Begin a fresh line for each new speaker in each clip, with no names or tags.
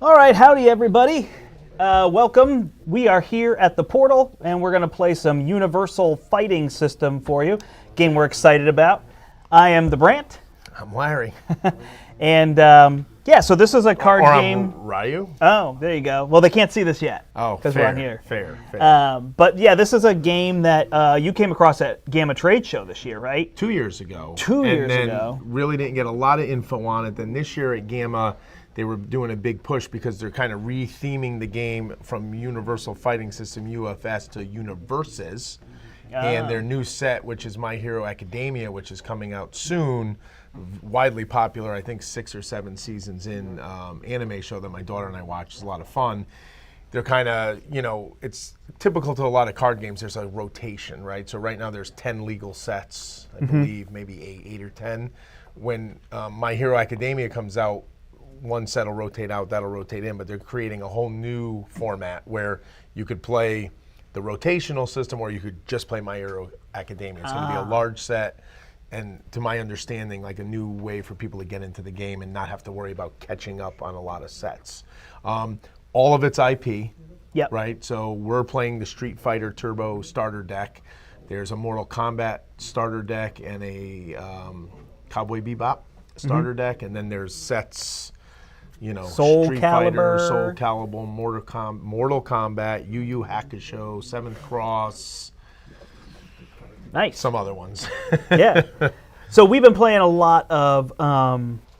All right, howdy everybody. Welcome. We are here at the Portal, and we're going to play some Universal Fighting System for you. Game we're excited about. I am the Brandt.
I'm Larry.
And yeah, so this is a card game.
I'm Ryu.
Oh, there you go. Well, they can't see this yet.
Oh,
because we're on here.
Fair.
But yeah, this is a game that you came across at Gamma Trade Show this year, right?
2 years ago.
And then
really didn't get a lot of info on it. Then this year at Gamma, they were doing a big push because they're kind of re-theming the game from Universal Fighting System, UFS, to Universes. And their new set, which is My Hero Academia, which is coming out soon, widely popular, I think 6 or 7 seasons in, anime show that my daughter and I watch. It's a lot of fun. They're kind of, it's typical to a lot of card games. There's a rotation, right? So right now there's 10 legal sets, I believe, maybe eight or 10. When My Hero Academia comes out, one set will rotate out, that'll rotate in, but they're creating a whole new format where you could play the rotational system or you could just play My Hero Academia. It's going to be a large set, and to my understanding, like a new way for people to get into the game and not have to worry about catching up on a lot of sets. All of it's IP, right? So we're playing the Street Fighter Turbo starter deck. There's a Mortal Kombat starter deck and a Cowboy Bebop starter deck, and then there's sets,
Soul
Street
Calibur.
Fighter, Soul Calibur, Mortal Kombat, Yu Yu Hakusho, Seventh Cross.
Nice.
Some other ones.
Yeah. So we've been playing a lot of,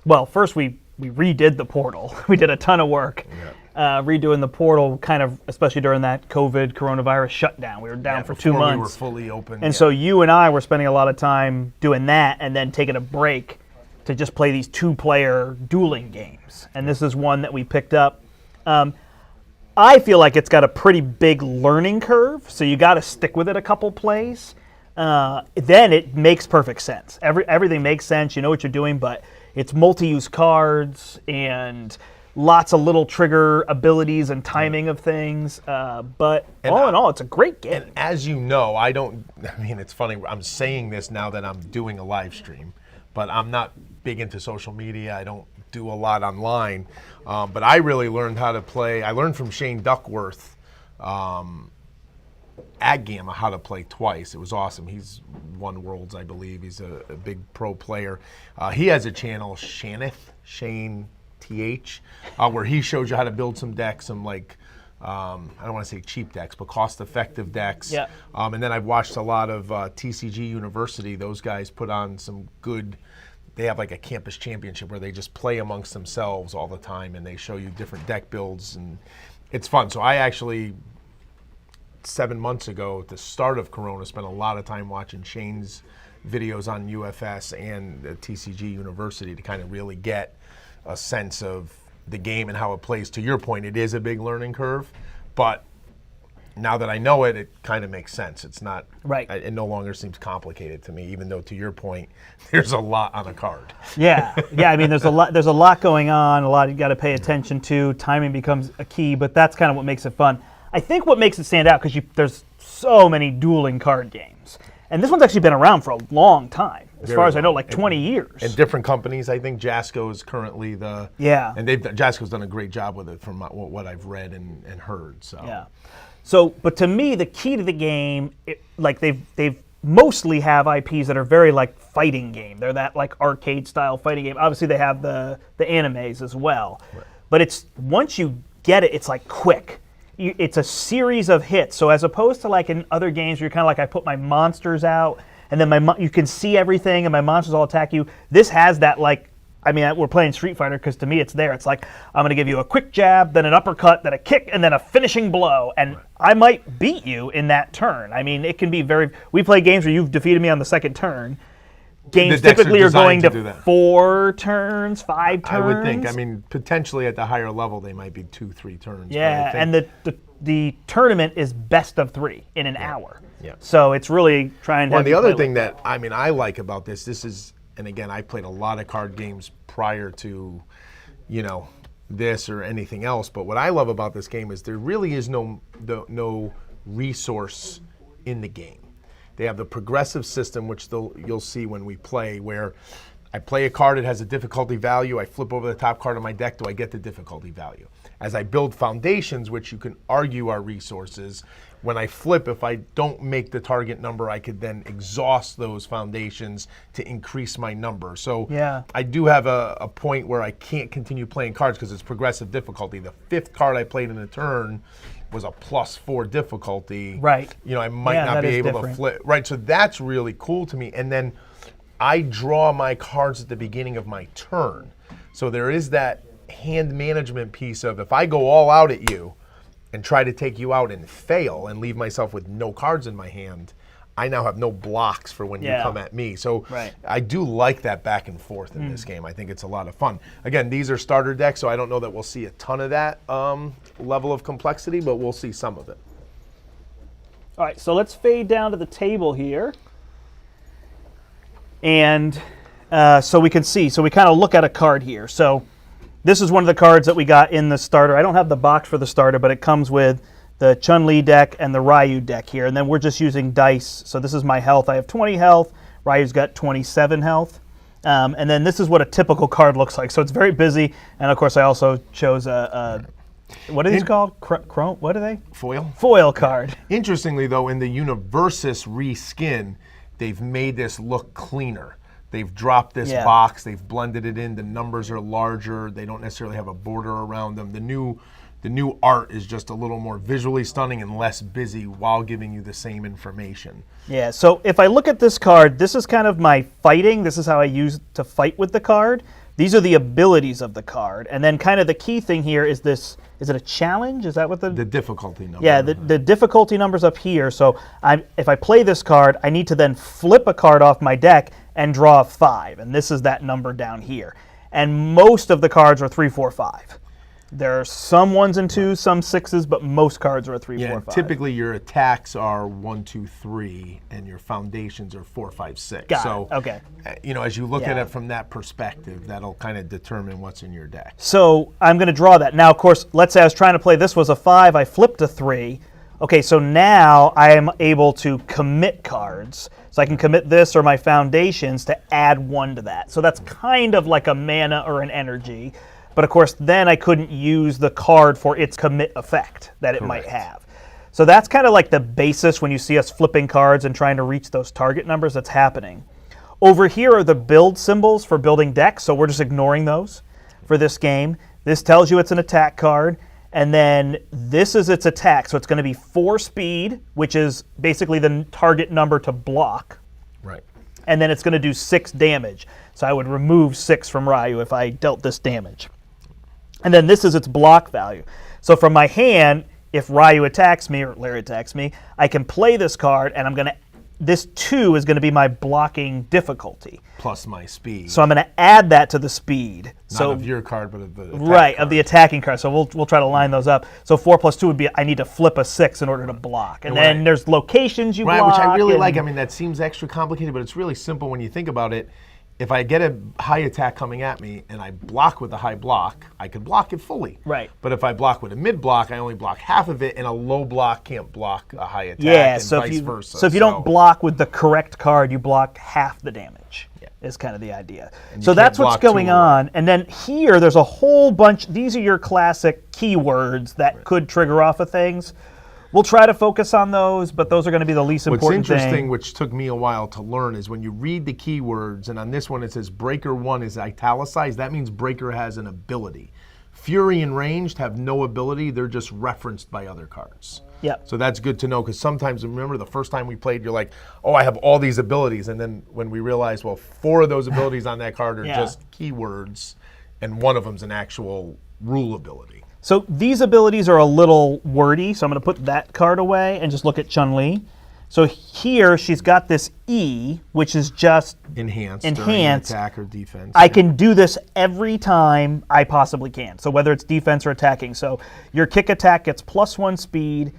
well, first we redid the Portal. We did a ton of work redoing the Portal, kind of, especially during that COVID coronavirus shutdown. We were down for 2 months.
We were fully open.
And so you and I were spending a lot of time doing that and then taking a break to just play these 2-player dueling games. And this is one that we picked up. I feel like it's got a pretty big learning curve, so you got to stick with it a couple plays. Then it makes perfect sense. Everything makes sense. You know what you're doing, but it's multi-use cards and lots of little trigger abilities and timing of things. But all in all, it's a great game.
And as you know, it's funny, I'm saying this now that I'm doing a live stream, but I'm not big into social media. I don't do a lot online. But I really learned how to play. I learned from Shane Duckworth at Gamma how to play twice. It was awesome. He's won Worlds, I believe. He's a big pro player. He has a channel, Shane TH, where he shows you how to build some decks, some I don't want to say cheap decks, but cost-effective decks.
Yeah.
And then I've watched a lot of TCG University. Those guys put on some good. They have like a campus championship where they just play amongst themselves all the time, and they show you different deck builds, and it's fun. So I actually, 7 months ago, at the start of Corona, spent a lot of time watching Shane's videos on UFS and TCG University to kind of really get a sense of the game and how it plays. To your point, it is a big learning curve, but now that I know it, it kind of makes sense. It's not,
right.
It no longer seems complicated to me, even though, to your point, there's a lot on a card.
Yeah. I mean, there's a lot going on, a lot you got to pay attention to. Timing becomes a key, but that's kind of what makes it fun. I think what makes it stand out, because there's so many dueling card games, and this one's actually been around for a long time, as far as I know, like 20 years. And
different companies. I think Jasco is currently the and Jasco's done a great job with it from what I've read and heard. So
yeah. So, but to me, the key to the game, they've mostly have IPs that are very like fighting game. They're that like arcade style fighting game. Obviously, they have the animes as well. Right. But it's once you get it, it's like quick. It's a series of hits. So as opposed to like in other games, where you're kind of like, I put my monsters out, and then you can see everything, and my monsters all attack you. This has that like. I mean, we're playing Street Fighter because to me it's there. It's like, I'm going to give you a quick jab, then an uppercut, then a kick, and then a finishing blow. And I might beat you in that turn. I mean, it can be we play games where you've defeated me on the second turn. Games typically are going to 4 turns, 5 turns.
I would think. I mean, potentially at the higher level, they might be 2-3 turns.
Yeah, and the tournament is best of 3 in an hour.
Yeah.
So it's really trying to.
Well, the other thing that I like about this is. And again, I played a lot of card games prior to, this or anything else. But what I love about this game is there really is no resource in the game. They have the progressive system, which you'll see when we play, where I play a card, it has a difficulty value, I flip over the top card of my deck, do I get the difficulty value? As I build foundations, which you can argue are resources, when I flip, if I don't make the target number, I could then exhaust those foundations to increase my number. So I do have a point where I can't continue playing cards because it's progressive difficulty. The 5th card I played in a turn was a +4 difficulty.
Right.
You know, I might not be able to flip. Right, so that's really cool to me. And then I draw my cards at the beginning of my turn. So there is that hand management piece of if I go all out at you and try to take you out and fail and leave myself with no cards in my hand, I now have no blocks for when you come at me. So I do like that back and forth in this game. I think it's a lot of fun. Again, these are starter decks, so I don't know that we'll see a ton of that level of complexity, but we'll see some of it.
All right, so let's fade down to the table here. And so we can see. So we kind of look at a card here. So this is one of the cards that we got in the starter. I don't have the box for the starter, but it comes with the Chun-Li deck and the Ryu deck here. And then we're just using dice. So this is my health. I have 20 health. Ryu's got 27 health. And then this is what a typical card looks like. So it's very busy. And of course, I also chose what are these called? What are they?
Foil.
Foil card.
Interestingly, though, in the Universus reskin, they've made this look cleaner. They've dropped this box, they've blended it in, the numbers are larger, they don't necessarily have a border around them. The new art is just a little more visually stunning and less busy while giving you the same information.
Yeah, so if I look at this card, this is kind of my fighting. This is how I use to fight with the card. These are the abilities of the card. And then kind of the key thing here is this, is it a challenge? Is that what the
difficulty number.
Yeah, the difficulty number's up here. So if I play this card, I need to then flip a card off my deck and draw a 5. And this is that number down here. And most of the cards are 3, 4, 5. There are some 1s and 2s, some 6s, but most cards are a 3, 4, 5.
Typically your attacks are 1, 2, 3, and your foundations are 4, 5, 6. So,
okay.
You know, as you look at it from that perspective, that'll kind of determine what's in your deck.
So I'm going to draw that. Now, of course, let's say I was trying to play this was a 5, I flipped a 3. Okay, so now I am able to commit cards. So I can commit this or my foundations to add 1 to that. So that's kind of like a mana or an energy. But of course, then I couldn't use the card for its commit effect that it might have. So that's kind of like the basis when you see us flipping cards and trying to reach those target numbers that's happening. Over here are the build symbols for building decks, so we're just ignoring those for this game. This tells you it's an attack card, and then this is its attack. So it's going to be 4 speed, which is basically the target number to block.
Right.
And then it's going to do 6 damage. So I would remove 6 from Ryu if I dealt this damage. And then this is its block value. So from my hand, if Ryu attacks me or Larry attacks me, I can play this card, and I'm going to, this 2 is going to be my blocking difficulty.
Plus my speed.
So I'm going to add that to the speed.
Not of your card, but of the attack
card. Of the attacking card. So we'll try to line those up. So 4 plus 2 would be, I need to flip a 6 in order to block. And then there's locations you block.
Which I really like. I mean, that seems extra complicated, but it's really simple when you think about it. If I get a high attack coming at me and I block with a high block, I can block it fully.
Right.
But if I block with a mid block, I only block half of it, and a low block can't block a high attack, and vice versa.
So if you don't block with the correct card, you block half the damage. Is kind of the idea. So that's what's going on. And then here, there's a whole bunch. These are your classic keywords that could trigger off of things. We'll try to focus on those, but those are going to be the least important thing.
What's interesting, which took me a while to learn, is when you read the keywords, and on this one it says Breaker 1 is italicized, that means Breaker has an ability. Fury and Ranged have no ability, they're just referenced by other cards.
Yep.
So that's good to know, because sometimes, remember the first time we played, you're like, oh, I have all these abilities, and then when we realize, well, 4 of those abilities on that card are just keywords, and one of them's an actual rule ability.
So these abilities are a little wordy, so I'm going to put that card away and just look at Chun-Li. So here she's got this E, which is just
enhanced during attack or defense.
I can do this every time I possibly can. So whether it's defense or attacking. So your kick attack gets +1 speed.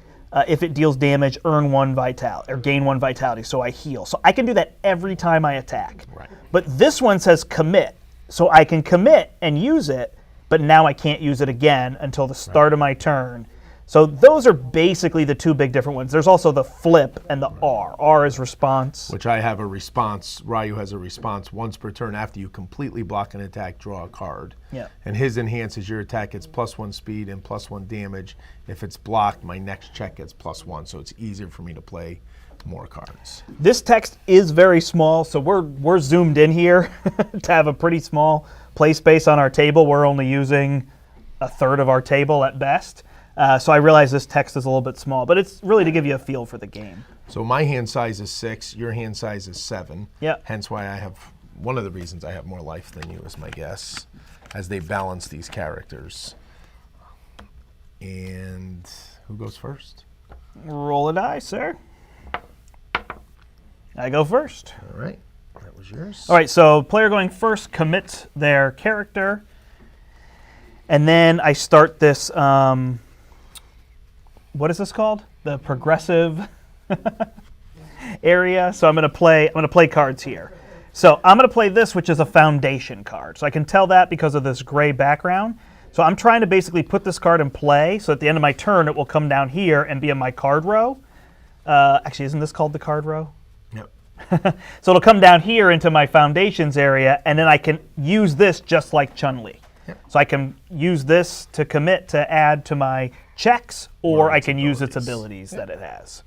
If it deals damage, earn 1 vitality or gain 1 vitality. So I heal. So I can do that every time I attack.
Right.
But this one says commit. So I can commit and use it, but now I can't use it again until the start of my turn. So those are basically the two big different ones. There's also the flip and the R. R is response.
Which I have a response. Ryu has a response once per turn after you completely block an attack, draw a card.
Yeah.
And his enhances your attack gets +1 speed and +1 damage. If it's blocked, my next check gets +1, so it's easier for me to play more cards.
This text is very small, so we're zoomed in here to have a pretty small play space on our table. We're only using a third of our table at best. So I realize this text is a little bit small, but it's really to give you a feel for the game.
So my hand size is 6, your hand size is 7.
Yeah.
Hence why I have, one of the reasons I have more life than you is my guess, as they balance these characters. And who goes first?
Roll a die, sir. I go first.
All right, that was yours.
All right, so player going first commits their character. And then I start this, what is this called? The progressive area. So I'm going to play cards here. So I'm going to play this, which is a foundation card. So I can tell that because of this gray background. So I'm trying to basically put this card in play. So at the end of my turn, it will come down here and be in my card row. Actually, isn't this called the card row?
Yep.
So it'll come down here into my foundations area, and then I can use this just like Chun-Li.
Yep.
So I can use this to commit to add to my checks, or I can use its abilities that it has.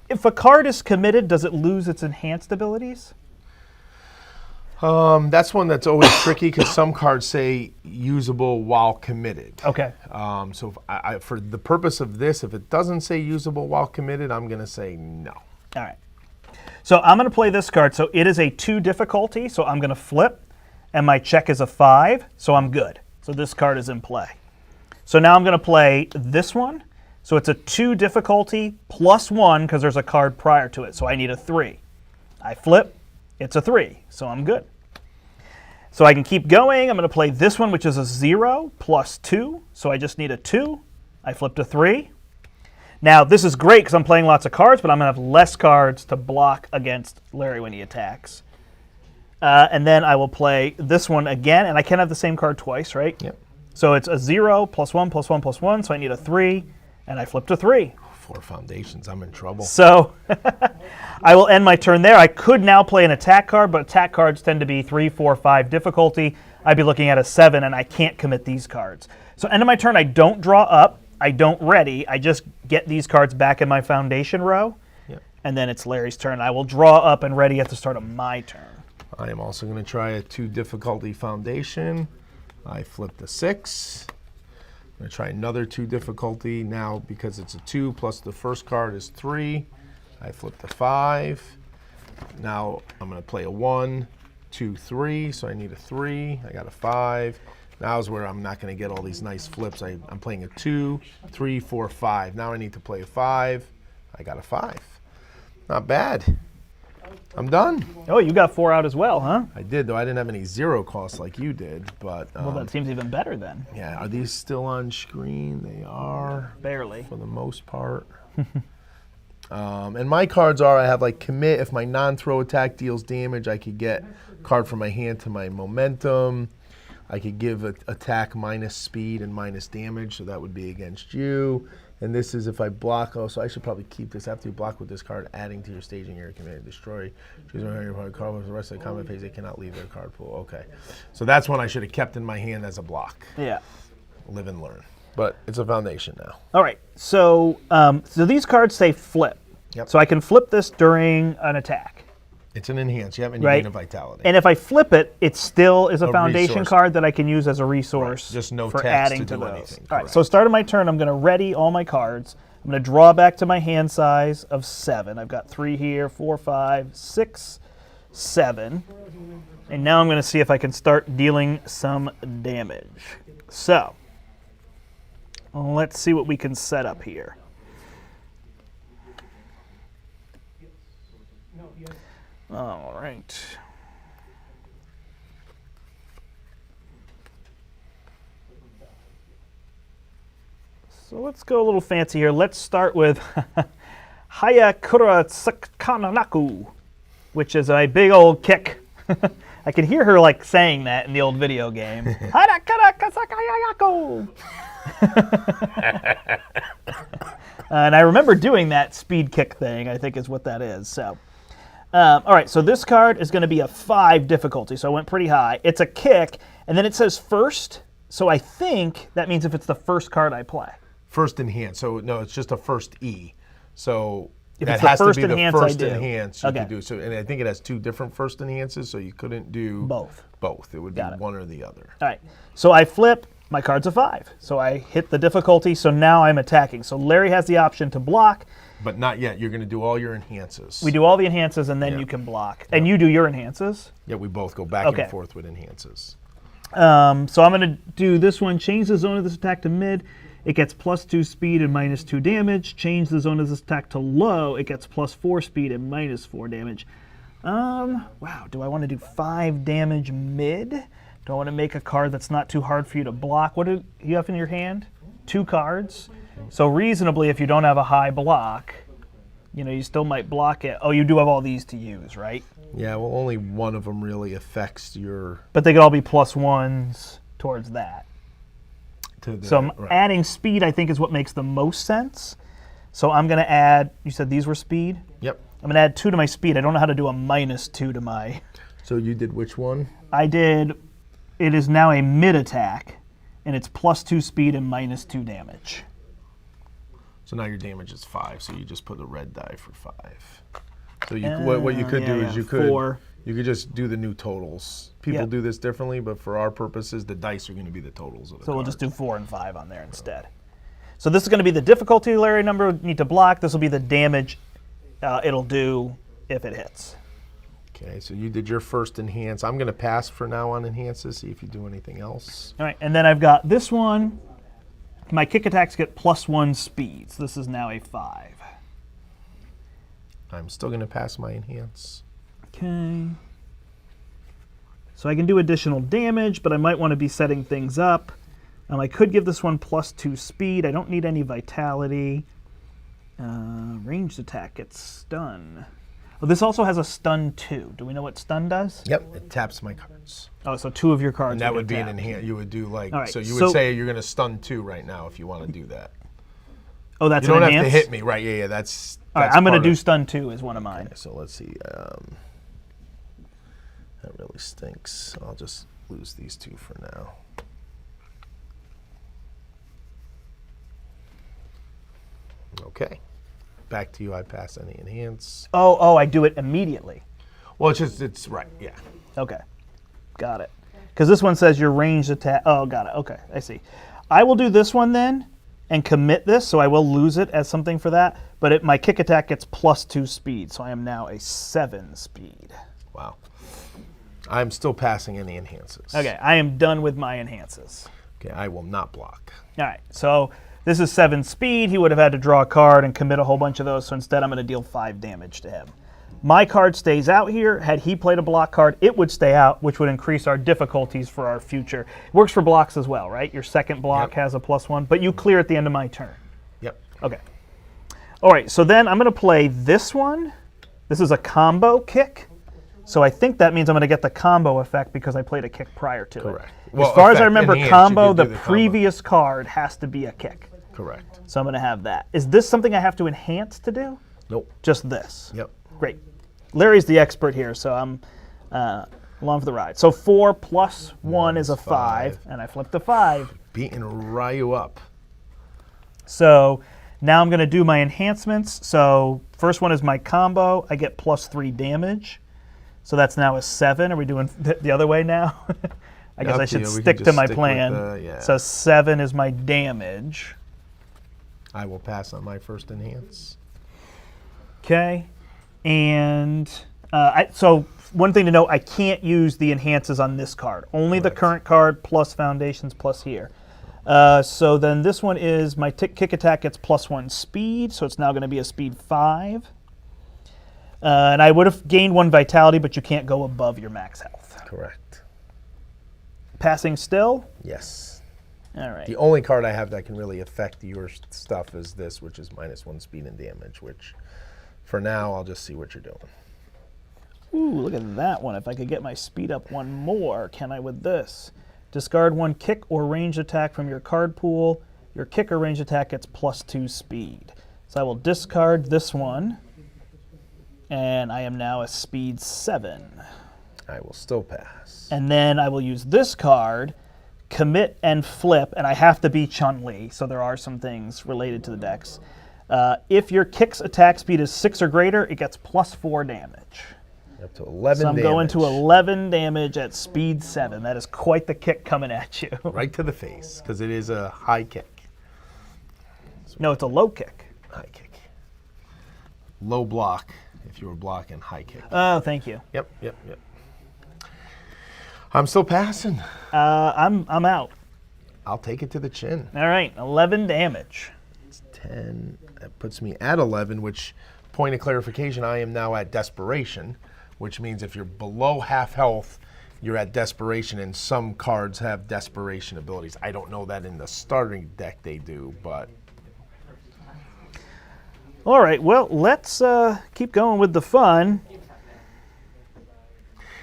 If a card is committed, does it lose its enhanced abilities?
That's one that's always tricky because some cards say usable while committed.
Okay.
So if for the purpose of this, if it doesn't say usable while committed, I'm going to say no.
All right. So I'm going to play this card. So it is a 2 difficulty, so I'm going to flip, and my check is a 5, so I'm good. So this card is in play. So now I'm going to play this one. So it's a 2 difficulty +1 because there's a card prior to it, so I need a 3. I flip, it's a 3, so I'm good. So I can keep going. I'm going to play this one, which is a 0 +2, so I just need a 2. I flipped a 3. Now, this is great because I'm playing lots of cards, but I'm going to have less cards to block against Larry when he attacks. And then I will play this one again, and I can have the same card twice, right?
Yep.
So it's a 0 +1 +1 +1, so I need a 3, and I flipped a 3.
4 foundations, I'm in trouble.
So I will end my turn there. I could now play an attack card, but attack cards tend to be 3, 4, 5 difficulty. I'd be looking at a 7, and I can't commit these cards. So end of my turn, I don't draw up. I don't ready. I just get these cards back in my foundation row,
Yep.
and then it's Larry's turn. I will draw up and ready at the start of my turn.
I am also going to try a 2 difficulty foundation. I flipped a 6. I'm going to try another 2 difficulty. Now, because it's a 2 plus the first card is 3, I flipped a 5. Now I'm going to play a 1, 2, 3, so I need a 3. I got a 5. Now is where I'm not going to get all these nice flips. I'm playing a 2, 3, 4, 5. Now I need to play a 5. I got a 5. Not bad. I'm done.
Oh, you got 4 out as well, huh?
I did, though I didn't have any 0 costs like you did. But
Well, that seems even better then.
yeah, are these still on screen? They are,
Barely.
for the most part. And my cards are, I have like commit. If my non-throw attack deals damage, I could get a card from my hand to my momentum. I could give attack minus speed and minus damage, so that would be against you. And this is if I block. Oh, so I should probably keep this. After you block with this card, adding to your staging area, command destroy. Choose your card for the rest of the combat phase. They cannot leave their card pool. Okay, so that's one I should have kept in my hand as a block.
Yeah.
Live and learn. But it's a foundation now.
All right. So, so these cards say flip.
Yep.
So I can flip this during an attack.
It's an enhance. You have any
Right.
gain of vitality.
And if I flip it, it still is a foundation
resource.
card that I can use as a resource
Right. Just no
for
tax
adding
to do
those.
anything.
All right,
Correct.
so start of my turn, I'm going to ready all my cards. I'm going to draw back to my hand size of 7. I've got 3 here, 4, 5, 6, 7. And now I'm going to see if I can start dealing some damage. So, let's see what we can set up here. All right. So let's go a little fancy here. Let's start with Hayakura Tsukananaku, which is a big old kick. I can hear her like saying that in the old video game. Hayakura Tsukananaku. And I remember doing that speed kick thing, I think is what that is. So, all right, so this card is going to be a 5 difficulty, so I went pretty high. It's a kick, and then it says first, so I think that means if it's the first card I play.
First enhance. So no, it's just a first E. So
If
that
it's the
has to
first
be the
enhance, I
first
do.
enhance you
Okay.
could do. So, and I think it has 2 different first enhances, so you couldn't do
Both.
Both. It would
Got
be
it.
one or the other.
All right, so I flip, my card's a 5. So I hit the difficulty, so now I'm attacking. So Larry has the option to block.
But not yet. You're going to do all your enhances.
We do all the enhances, and then
Yeah.
you can block. And you do your enhances.
Yeah, we both go back
Okay.
and forth with enhances.
So I'm going to do this one, change the zone of this attack to mid. It gets +2 speed and -2 damage. Change the zone of this attack to low. It gets +4 speed and -4 damage. Wow, do I want to do 5 damage mid? Do I want to make a card that's not too hard for you to block? What do you have in your hand? 2 cards. So reasonably, if you don't have a high block, you still might block it. Oh, you do have all these to use, right?
Yeah, well, only one of them really affects your...
But they could all be +1s towards that. So I'm
right.
adding speed, I think, is what makes the most sense. So I'm going to add, you said these were speed?
Yep.
I'm going to add 2 to my speed. I don't know how to do a -2 to my...
So you did which one?
I did, it is now a mid attack, and it's +2 speed and -2 damage.
So now your damage is 5, so you just put a red die for 5. So you, what you could do is you could
4.
you could just do the new totals. People
Yep.
do this differently, but for our purposes, the dice are going to be the totals of the
So we'll
cards.
just do 4 and 5 on there instead. So this is going to be the difficulty Larry number you need to block. This will be the damage it'll do if it hits.
Okay, so you did your first enhance. I'm going to pass for now on enhances, see if you do anything else.
All right, and then I've got this one. My kick attacks get +1 speed, so this is now a 5.
I'm still going to pass my enhance.
Okay. So I can do additional damage, but I might want to be setting things up. I could give this one +2 speed. I don't need any vitality. Ranged attack gets stun. Oh, this also has a stun 2. Do we know what stun does?
Yep, it taps my cards.
Oh, so 2 of your cards.
And that would be
get
an
tapped.
enhance. You would do like,
All right,
so you would
so-
say you're going to stun 2 right now if you want to do that.
Oh, that's
You don't
an
have to
enhance?
hit me, right? Yeah, that's.
All right,
that's
I'm going to
part
do
of-
stun 2 is one of mine.
Okay, so let's see. That really stinks. I'll just lose these 2 for now. Okay. Back to you. I pass any enhance.
Oh, I do it immediately.
Well, it's right. Yeah.
Okay, got it. Because this one says your ranged attack. Oh, got it. Okay, I see. I will do this one then and commit this, so I will lose it as something for that. But my kick attack gets +2 speed, so I am now a 7 speed.
Wow. I'm still passing any enhances.
Okay, I am done with my enhances.
Okay, I will not block.
All right, so this is 7 speed. He would have had to draw a card and commit a whole bunch of those, so instead I'm going to deal 5 damage to him. My card stays out here. Had he played a block card, it would stay out, which would increase our difficulties for our future. It works for blocks as well, right? Your second block
Yep.
has a +1, but you clear at the end of my turn.
Yep.
Okay. All right, so then I'm going to play this one. This is a combo kick. So I think that means I'm going to get the combo effect because I played a kick prior to
Correct.
it.
Well,
As far as I
effect
remember,
enhanced,
combo,
you could
the
do the combo.
previous card has to be a kick.
Correct.
So I'm going to have that. Is this something I have to enhance to do?
Nope.
Just this?
Yep.
Great. Larry's the expert here, so I'm along for the ride. So 4 + 1 is a 5, and I flipped a 5.
Beating Ryu up.
So now I'm going to do my enhancements. So first one is my combo. I get +3 damage. So that's now a 7. Are we doing the other way now? I guess
Up
I
to
should
you. We can
stick
just
to my
stick with
plan.
the- yeah.
So 7 is my damage.
I will pass on my first enhance.
Okay. And so one thing to note, I can't use the enhances on this card. Only the
Correct.
current card plus foundations plus here. So then this one is my kick attack gets +1 speed, so it's now going to be a speed 5. And I would have gained 1 vitality, but you can't go above your max health.
Correct.
Passing still?
Yes.
All right.
The only card I have that can really affect your stuff is this, which is -1 speed and damage, which for now I'll just see what you're doing.
Ooh, look at that one. If I could get my speed up 1 more, can I with this? Discard 1 kick or ranged attack from your card pool your kick or range attack gets +2 speed. So I will discard this one, and I am now a speed 7.
I will still pass.
And then I will use this card, commit and flip, and I have to be Chun-Li, so there are some things related to the decks. If your kick's attack speed is 6 or greater, it gets +4 damage.
Up to 11
So I'm
damage.
going to 11 damage at speed 7. That is quite the kick coming at you.
Right to the face, because it is a high kick.
No, it's a low kick.
High kick. Low block, if you were blocking, high kick.
Oh, thank you.
Yep. I'm still passing.
I'm out.
I'll take it to the chin.
All right, 11 damage.
It's 10. That puts me at 11, which, point of clarification, I am now at desperation, which means if you're below half health, you're at desperation, and some cards have desperation abilities. I don't know that in the starting deck they do, but...
All right, well, let's keep going with the fun.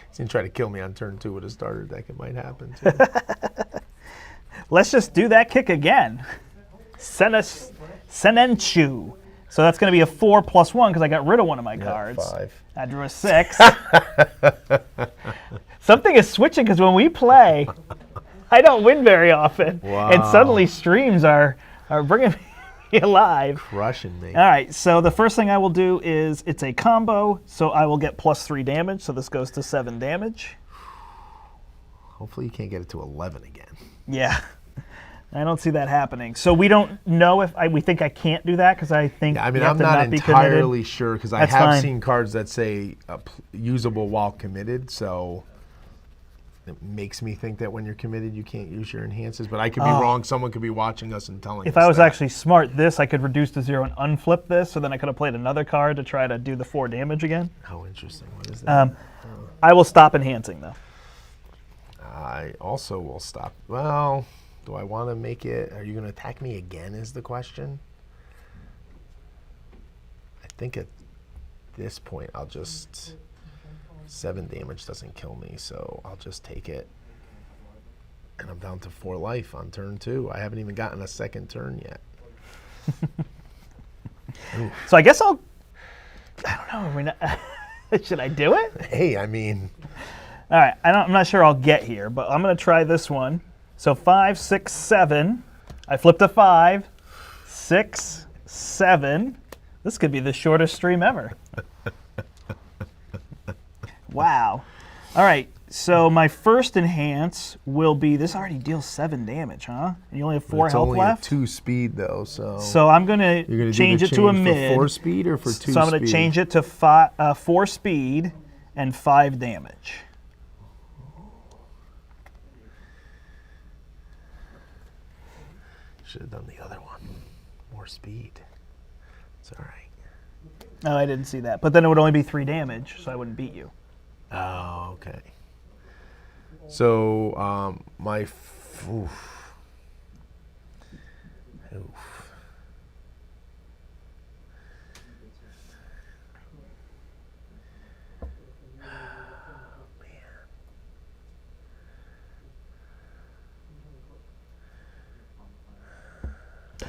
He's going to try to kill me on turn 2 with a starter deck. It might happen, too.
Let's just do that kick again. Senenchu. So that's going to be a 4+1 because I got rid of one of my cards.
5.
I drew a 6. Something is switching because when we play, I don't win very often.
Wow.
And suddenly streams are bringing me alive.
Crushing me.
All right, so the first thing I will do is it's a combo, so I will get +3 damage. So this goes to 7 damage.
Hopefully you can't get it to 11 again.
Yeah. I don't see that happening. So we don't know if we think I can't do that because I think
Yeah, I mean,
you have
I'm
to
not
be
entirely
committed.
sure because I
That's
have
fine.
seen cards that say usable while committed, so it makes me think that when you're committed, you can't use your enhances. But I could be wrong. Someone could be watching us and telling us
If I was
that.
actually smart, I could reduce to 0 and unflip this, so then I could have played another card to try to do the 4 damage again.
How interesting. What is that?
I will stop enhancing, though.
I also will stop. Well, do I want to make it? Are you going to attack me again is the question. I think at this point, I'll just... 7 damage doesn't kill me, so I'll just take it. And I'm down to 4 life on turn 2. I haven't even gotten a second turn yet.
So I guess I don't know. Should I do it?
Hey, I mean...
All right, I'm not sure I'll get here, but I'm going to try this one. So 5, 6, 7. I flipped a 5, 6, 7. This could be the shortest stream ever. Wow. All right, so my first enhance will be, this already deals 7 damage, huh? And you only have 4 health left?
It's only a 2 speed, though, so...
So I'm going to change it to a mid.
For 4 speed or for 2 speed?
So I'm going to change it to 4 speed and 5 damage.
Should have done the other one. More speed. It's all right.
Oh, I didn't see that. But then it would only be 3 damage, so I wouldn't beat you.
Oh, okay. So, oof.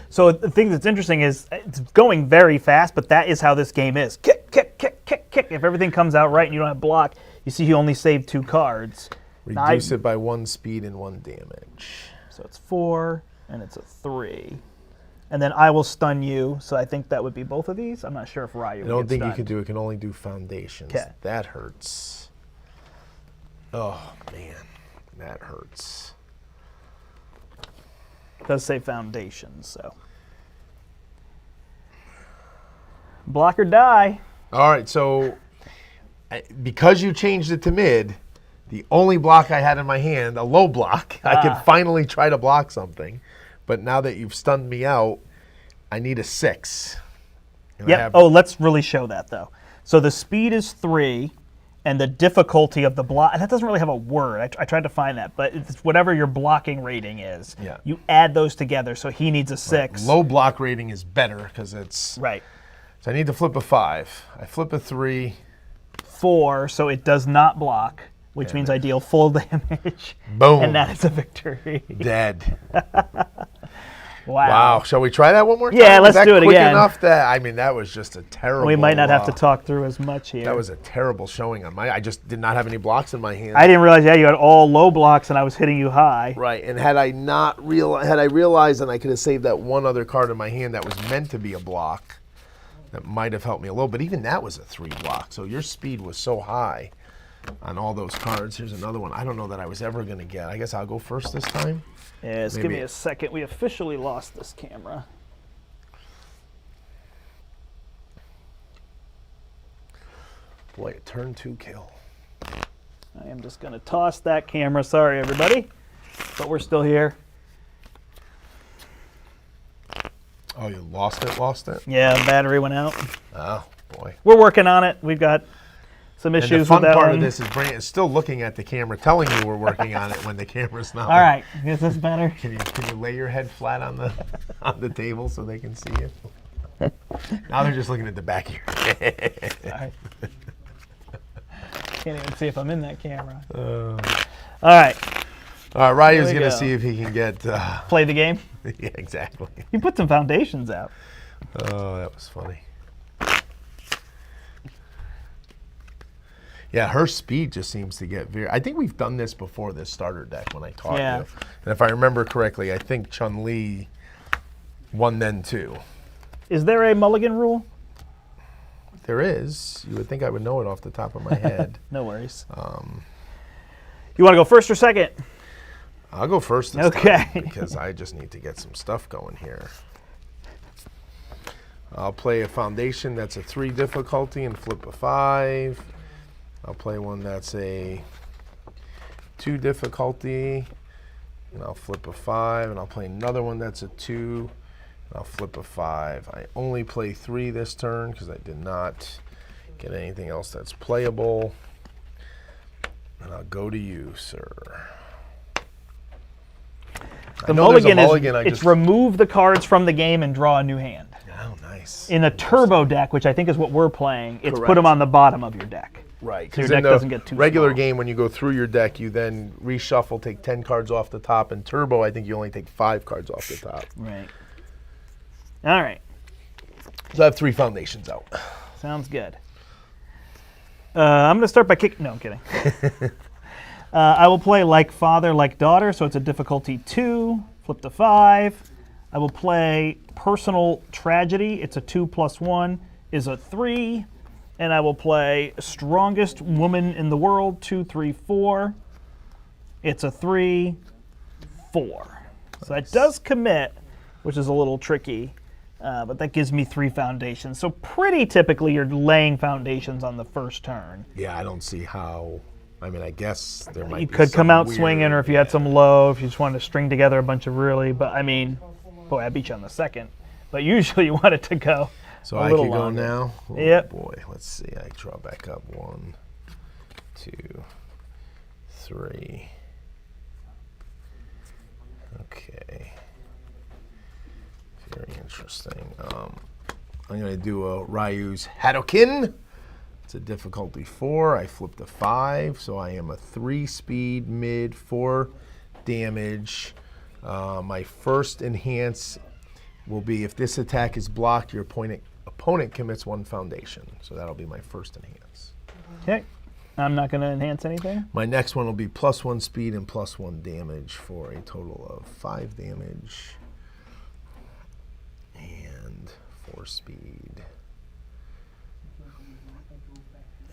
So the thing that's interesting is it's going very fast, but that is how this game is. Kick, kick, kick, kick, kick. If everything comes out right and you don't have block, you see you only saved 2 cards.
Reduce it by 1 speed and 1 damage.
So it's 4, and it's a 3. And then I will stun you, so I think that would be both of these. I'm not sure if Ryu would
I don't
get
think you
stunned.
could do it. Can only do foundations.
'Kay.
That hurts. Oh, man. That hurts.
It does say foundations, so. Block or die.
All right, so because you changed it to mid, the only block I had in my hand, a low block, I could finally try to block something. But now that you've stunned me out, I need a 6. And I
Yep.
have-
Oh, let's really show that, though. So the speed is 3, and the difficulty of the block, and that doesn't really have a word. I tried to find that, but it's whatever your blocking rating is.
Yeah.
You add those together, so he needs a 6.
Low block rating is better because it's...
Right.
So I need to flip a 5. I flip a 3.
4, so it does not block, which means I deal full damage.
Boom.
And that is a victory.
Dead. Wow. Shall we try that one more time?
Yeah,
Was
let's do it
quick
again.
enough that, I mean, that was just a terrible.
We might not have to talk through as much here.
That was a terrible showing on I just did not have any blocks in my hand.
I didn't realize, you had all low blocks and I was hitting you high.
Right, and had I realized, and I could have saved that one other card in my hand that was meant to be a block, that might have helped me a little, but even that was a 3 block, so your speed was so high on all those cards. Here's another one I don't know that I was ever going to get. I guess I'll go first this time.
Yes, give me a second. We officially lost this camera.
Boy, a turn 2 kill.
I am just going to toss that camera. Sorry, everybody, but we're still here.
Oh, you lost it?
Yeah, battery went out.
Oh, boy.
We're working on it. We've got some issues
and the fun
with that
part
one.
of this is Brandt is still looking at the camera, telling you we're working on it when the camera's not.
All right, is this better?
Can you lay your head flat on the table so they can see you? Now they're just looking at the back of your head.
Sorry. Can't even see if I'm in that camera. All right.
All right, Ryu's
There we
going to
go.
see if he can get.
Play the game.
Yeah, exactly.
You put some foundations out.
Oh, that was funny. Yeah, her speed just seems to get very. I think we've done this before, this starter deck, when I taught you. And if I remember correctly, I think Chun-Li won then too.
Is there a mulligan rule?
There is. You would think I would know it off the top of my head.
No worries. You want to go first or second?
I'll go first this time because I just need to get some stuff going here. I'll play a foundation that's a 3 difficulty and flip a 5. I'll play one that's a 2 difficulty and I'll flip a 5. And I'll play another one that's a 2 and I'll flip a 5. I only play 3 this turn because I did not get anything else that's playable. And I'll go to you, sir.
The mulligan is remove the cards from the game and draw a new hand.
Oh, nice.
In a turbo deck, which I think is what we're playing, it's
Correct.
put them on the bottom of your deck.
Right.
So your deck doesn't get too
regular
small.
game, when you go through your deck, you then reshuffle, take 10 cards off the top. In turbo, I think you only take 5 cards off the top.
Right. All right.
So I have 3 foundations out.
Sounds good. I'm going to start by kicking. No, I'm kidding. I will play Like Father, Like Daughter, so it's a difficulty 2, flip to 5. I will play Personal Tragedy, it's a 2+1, is a 3. And I will play Strongest Woman in the World, 2, 3, 4. It's a 3, 4. So that does commit, which is a little tricky, but that gives me 3 foundations. So pretty typically you're laying foundations on the first turn.
Yeah, I don't see how. I mean, I guess there might
You
be
could come
some
out
weird,
swinging, or if you had some low, if you just wanted to string together a bunch of really, but I mean, boy, I beat you on the second. But usually you want it to go
So
a
I
little
can go
longer.
now? Oh,
Yep.
boy, let's see. I draw back up. 1, 2, 3. Okay. Very interesting. I'm going to do a Ryu's Hadoken. It's a difficulty 4. I flipped a 5, so I am a 3 speed, mid, 4 damage. My first enhance will be if this attack is blocked, your opponent commits 1 foundation. So that'll be my first enhance.
Okay. I'm not going to enhance anything.
My next one will be +1 speed and +1 damage for a total of 5 damage and 4 speed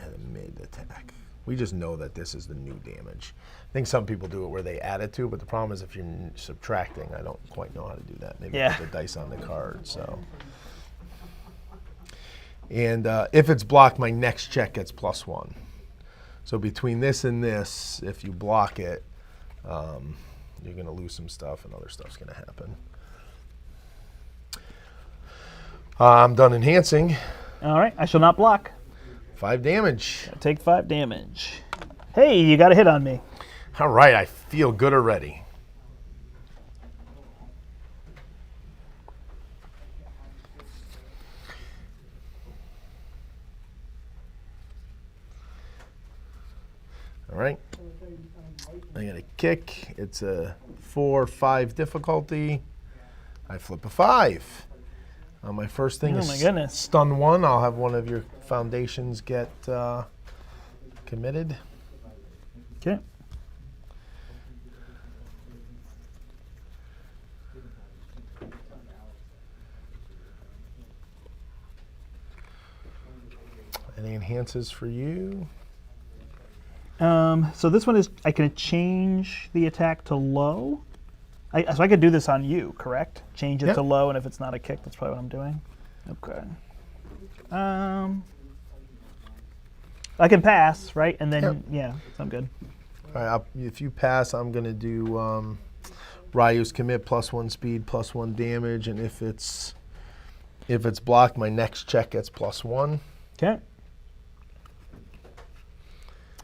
and a mid attack. We just know that this is the new damage. I think some people do it where they add it to, but the problem is if you're subtracting, I don't quite know how to do that. Maybe put the dice on the card. So, and if it's blocked, my next check gets +1. So between this and this, if you block it, you're going to lose some stuff and other stuff's going to happen. I'm done enhancing.
All right. I shall not block.
5 damage.
Take 5 damage. Hey, you got a hit on me.
All right, I feel good already. All right. I got a kick. It's a 4, 5 difficulty. I flip a 5. My first thing
Oh
is
my goodness.
stun 1. I'll have one of your foundations get committed.
Okay.
Any enhances for you?
So this one is, I can change the attack to low. So I could do this on you, correct? Change it
Yep.
to low, and if it's not a kick, that's probably what I'm doing. Okay. I can pass, right? And then,
Yep.
yeah, I'm good.
All right, if you pass, I'm going to do Ryu's commit +1 speed, +1 damage, and if it's blocked, my next check gets +1.
Okay.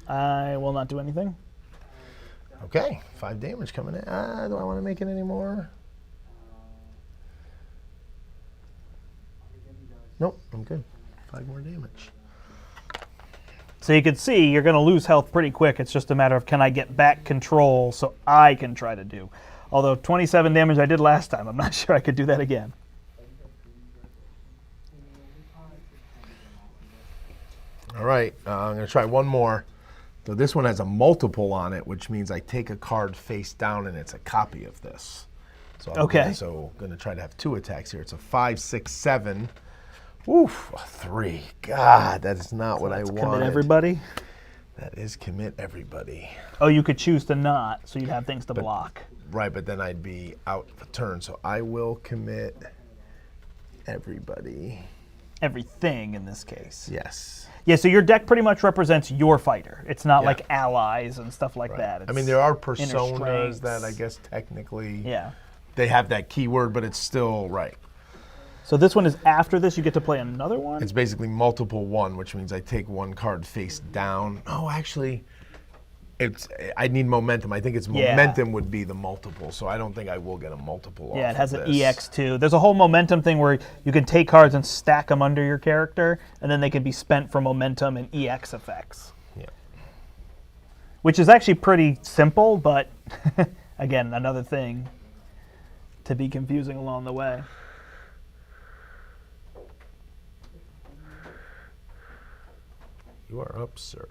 I will not do anything.
Okay, 5 damage coming in. Do I want to make it any more? Nope, I'm good. 5 more damage.
So you can see you're going to lose health pretty quick. It's just a matter of, can I get back control so I can try to do. Although 27 damage I did last time, I'm not sure I could do that again.
All right, I'm going to try one more. So this one has a multiple on it, which means I take a card face down and it's a copy of this. So I'm
Okay.
going to try to have 2 attacks here. It's a 5, 6, 7. Oof, a 3. God, that is not what I wanted.
Commit everybody.
That is commit everybody.
Oh, you could choose to not, so you'd have things to block.
Right, but then I'd be out for turn. So I will commit everybody.
Everything in this case.
Yes.
Yeah, so your deck pretty much represents your fighter. It's not
Yeah.
like allies and stuff like
Right.
that.
I mean,
It's
there are
inner
personas
strengths.
that I guess technically
Yeah.
they have that keyword, but it's still right.
So this one is after this, you get to play another one?
It's basically multiple 1, which means I take 1 card face down. Oh, actually, I need momentum. I think it's
Yeah.
momentum would be the multiple, so I don't think I will get a multiple.
Yeah,
off
it has
of
an
this.
EX2. There's a whole momentum thing where you can take cards and stack them under your character, and then they can be spent for momentum and EX effects.
Yeah.
Which is actually pretty simple, but again, another thing to be confusing along the way.
You are up, sir.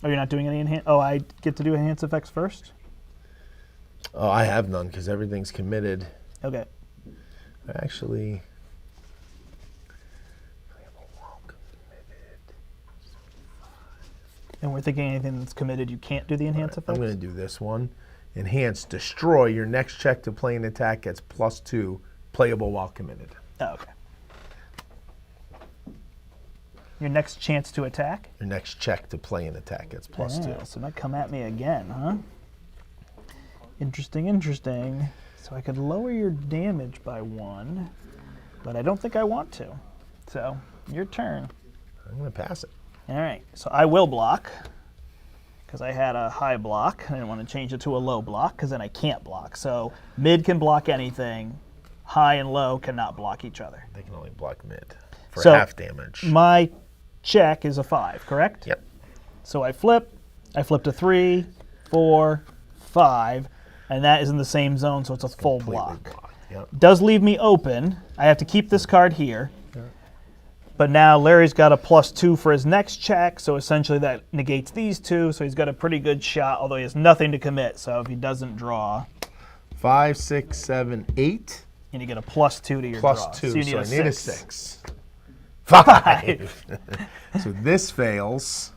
Oh, you're not doing any enhance? Oh, I get to do enhance effects first?
Oh, I have none because everything's committed.
Okay.
Actually, I have a wall committed.
And we're thinking anything that's committed, you can't do the enhance effects?
I'm going to do this one. Enhance, destroy. Your next check to play an attack gets +2, playable while committed.
Oh, okay. Your next chance to attack?
Your next check to play an attack gets +2.
Yeah, so not come at me again, huh? Interesting, interesting. So I could lower your damage by 1, but I don't think I want to. So, your turn.
I'm going to pass it.
All right, so I will block, because I had a high block. I didn't want to change it to a low block, because then I can't block. So mid can block anything. High and low cannot block each other.
They can only block mid for
So,
half damage.
My check is a 5, correct?
Yep.
So I flipped a 3, 4, 5, and that is in the same zone, so it's a full
Completely
block.
blocked. Yep.
Does leave me open. I have to keep this card here. But now Larry's got a +2 for his next check, so essentially that negates these 2, so he's got a pretty good shot, although he has nothing to commit, so if he doesn't draw,
5, 6, 7, 8.
and you get a +2 to your draw.
+2,
So you need
so
a
I need a
6.
6. 5. So this fails.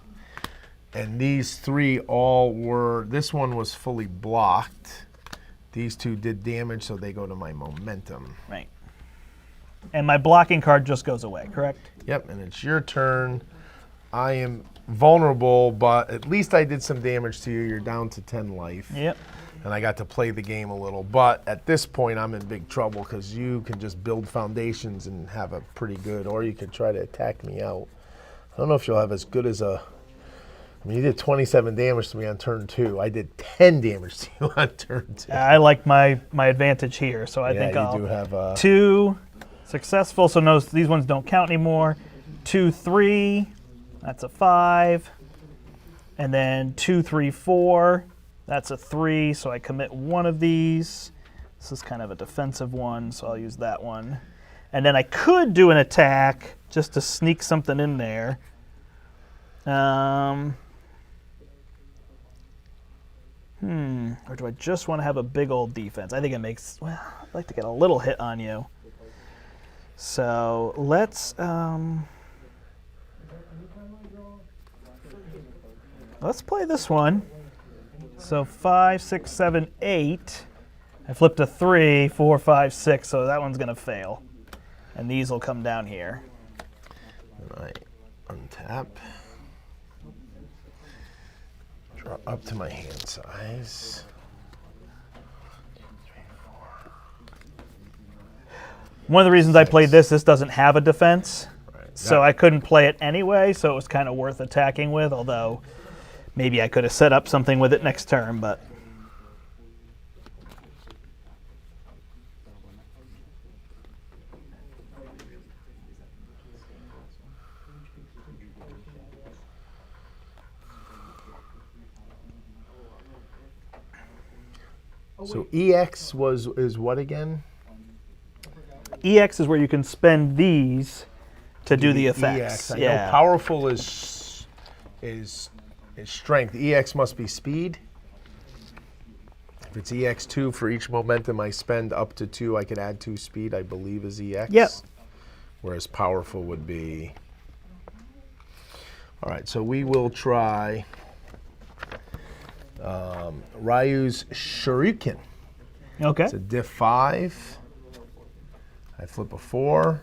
And these 3 all were, this one was fully blocked. These 2 did damage, so they go to my momentum.
Right. And my blocking card just goes away, correct?
Yep, and it's your turn. I am vulnerable, but at least I did some damage to you. You're down to 10 life.
Yep.
And I got to play the game a little. But at this point, I'm in big trouble because you can just build foundations and have a pretty good, or you could try to attack me out. I don't know if you'll have as good as a, I mean, you did 27 damage to me on turn 2. I did 10 damage to you on turn 2.
I like my advantage here, so I
Yeah,
think
you
I'll
do have a
2 successful, so no, these ones don't count anymore. 2, 3, that's a 5, and then 2, 3, 4, that's a 3. So I commit one of these. This is kind of a defensive one, so I'll use that one. And then I could do an attack just to sneak something in there. Or do I just want to have a big old defense? I think it makes, well, I'd like to get a little hit on you. So let's play this one. So 5, 6, 7, 8. I flipped a 3, 4, 5, 6, so that one's going to fail. And these will come down here.
And I untap. Draw up to my hand size. 2, 3, 4.
One of the reasons I played this doesn't have a defense.
Right.
So I couldn't play it anyway, so it was kind of worth attacking with, although maybe I could have set up something with it next turn, but...
So EX is what again?
EX is where you can spend these to do the effects.
EX. I know powerful is strength. EX must be speed. If it's EX2 for each momentum I spend up to 2, I could add 2 speed, I believe is EX.
Yep.
Whereas powerful would be... All right, so we will try Ryu's Shuriken.
Okay.
It's a diff 5. I flip a 4.